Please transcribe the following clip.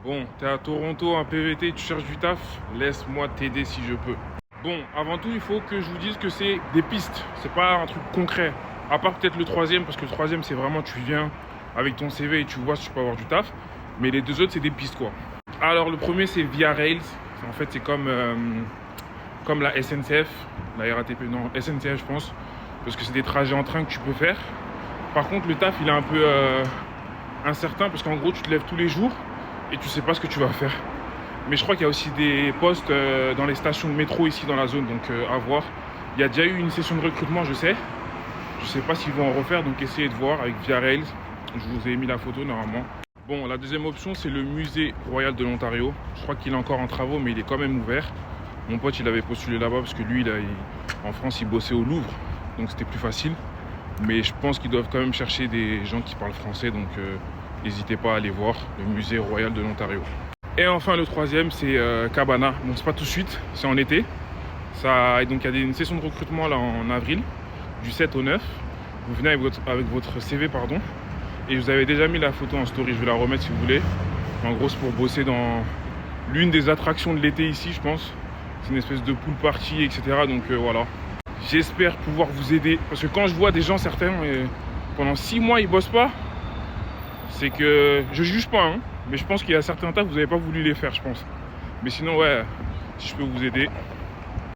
Bon, t'es à Toronto, un PVT, tu cherches du taf, laisse-moi t'aider si je peux. Bon, avant tout, il faut que je vous dise que c'est des pistes, c'est pas un truc concret. À part peut-être le troisième, parce que le troisième, c'est vraiment tu viens avec ton CV et tu vois si tu peux avoir du taf. Mais les deux autres, c'est des pistes quoi. Alors, le premier, c'est Via Rails. En fait, c'est comme la SNCF, la RATP, non, SNCF, je pense. Parce que c'est des trajets en train que tu peux faire. Par contre, le taf, il est un peu incertain, parce qu'en gros, tu te lèves tous les jours et tu sais pas ce que tu vas faire. Mais je crois qu'il y a aussi des postes dans les stations de métro ici dans la zone, donc à voir. Il y a déjà eu une session de recrutement, je sais. Je sais pas s'ils vont en refaire, donc essayez de voir avec Via Rails. Je vous ai mis la photo normalement. Bon, la deuxième option, c'est le musée royal de l'Ontario. Je crois qu'il est encore en travaux, mais il est quand même ouvert. Mon pote, il avait postulé là-bas parce que lui, en France, il bossait au Louvre, donc c'était plus facile. Mais je pense qu'ils doivent quand même chercher des gens qui parlent français, donc n'hésitez pas à aller voir le musée royal de l'Ontario. Et enfin, le troisième, c'est Cabana. Bon, c'est pas tout de suite, c'est en été. Donc il y a une session de recrutement là en avril, du 7 au 9. Vous venez avec votre CV, pardon. Et je vous avais déjà mis la photo en story, je vais la remettre si vous voulez. En gros, c'est pour bosser dans l'une des attractions de l'été ici, je pense. C'est une espèce de pool party, etc. Donc voilà. J'espère pouvoir vous aider. Parce que quand je vois des gens, certains, pendant 6 mois, ils bossent pas, c'est que je juge pas, hein, mais je pense qu'il y a certains tas que vous n'avez pas voulu les faire, je pense. Mais sinon, ouais, si je peux vous aider,